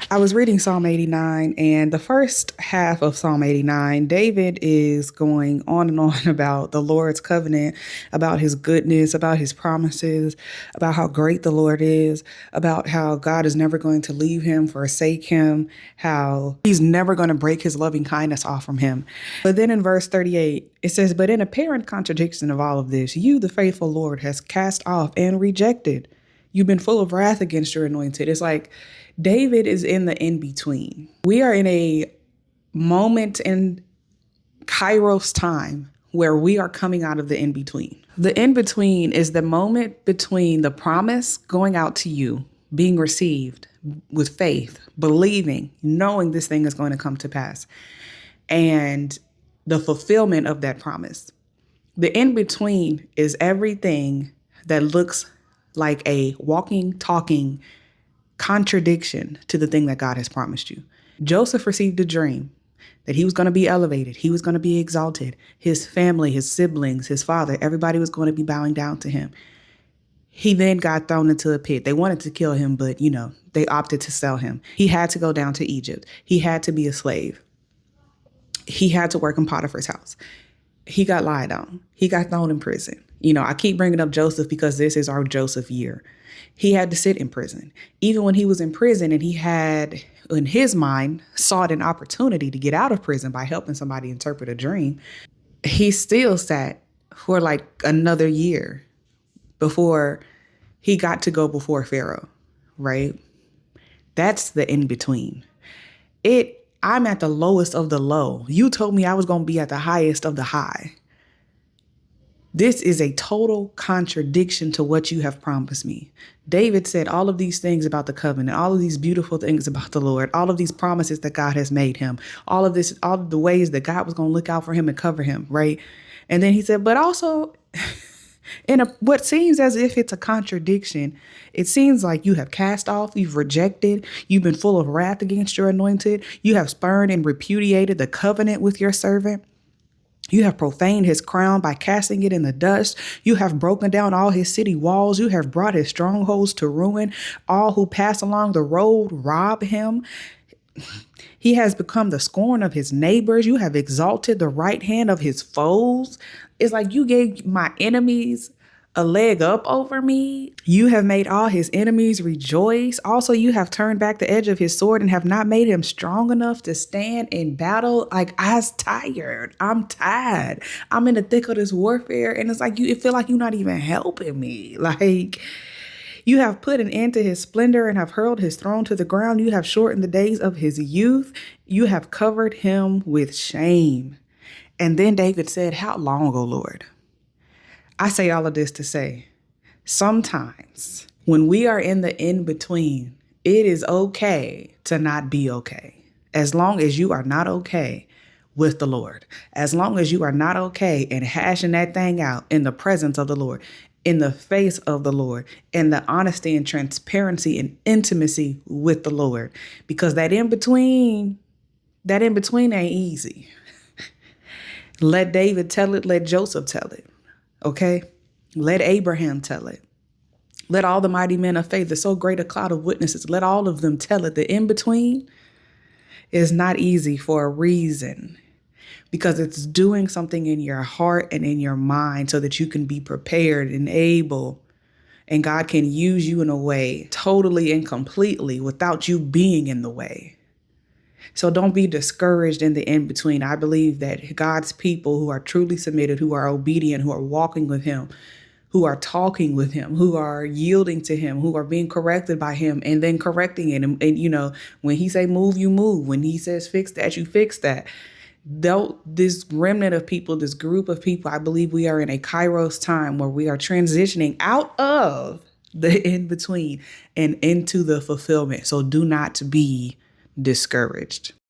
I was reading Psalm 89, and the first half of Psalm 89, David is going on and on about the Lord's covenant, about his goodness, about his promises, about how great the Lord is, about how God is never going to leave him, forsake him, how he's never going to break his loving kindness off from him. But then in verse 38, it says, "But in apparent contradiction of all of this, you, the faithful Lord, has cast off and rejected. You've been full of wrath against your anointed." It's like David is in the in-between. We are in a moment in Kairos time where we are coming out of the in-between. The in-between is the moment between the promise going out to you, being received with faith, believing, knowing this thing is going to come to pass, and the fulfillment of that promise. The in-between is everything that looks like a walking, talking contradiction to the thing that God has promised you. Joseph received a dream that he was going to be elevated. He was going to be exalted. His family, his siblings, his father, everybody was going to be bowing down to him. He then got thrown into a pit. They wanted to kill him, but they opted to sell him. He had to go down to Egypt. He had to be a slave. He had to work in Potiphar's house. He got lied on. He got thrown in prison. I keep bringing up Joseph because this is our Joseph year. He had to sit in prison. Even when he was in prison and he had, in his mind, sought an opportunity to get out of prison by helping somebody interpret a dream, he still sat for like another year before he got to go before Pharaoh, right? That's the in-between. I'm at the lowest of the low. You told me I was going to be at the highest of the high. This is a total contradiction to what you have promised me. David said all of these things about the covenant, all of these beautiful things about the Lord, all of these promises that God has made him, all of the ways that God was going to look out for him and cover him, right? And then he said, but also what seems as if it's a contradiction, it seems like you have cast off, you've rejected, you've been full of wrath against your anointed, you have spurned and repudiated the covenant with your servant. You have profaned his crown by casting it in the dust. You have broken down all his city walls. You have brought his strongholds to ruin. All who pass along the road rob him. He has become the scorn of his neighbors. You have exalted the right hand of his foes. It's like you gave my enemies a leg up over me. You have made all his enemies rejoice. Also, you have turned back the edge of his sword and have not made him strong enough to stand in battle. Like, I'm tired. I'm tired. I'm in the thick of this warfare. And it's like, it feel like you're not even helping me. Like, you have put an end to his splendor and have hurled his throne to the ground. You have shortened the days of his youth. You have covered him with shame. And then David said, how long, O Lord? I say all of this to say, sometimes when we are in the in-between, it is okay to not be okay. As long as you are not okay with the Lord, as long as you are not okay and hashing that thing out in the presence of the Lord, in the face of the Lord, in the honesty and transparency and intimacy with the Lord, because that in-between ain't easy. Let David tell it. Let Joseph tell it. Okay, let Abraham tell it. Let all the mighty men of faith, there's so great a cloud of witnesses, let all of them tell it. The in-between is not easy for a reason, because it's doing something in your heart and in your mind so that you can be prepared and able, and God can use you in a way totally and completely without you being in the way. So don't be discouraged in the in-between. I believe that God's people who are truly submitted, who are obedient, who are walking with him, who are talking with him, who are yielding to him, who are being corrected by him and then correcting it. And when he say move, you move. When he says fix that, you fix that. Though this remnant of people, this group of people, I believe we are in a Kairos time where we are transitioning out of the in-between and into the fulfillment. So do not be discouraged.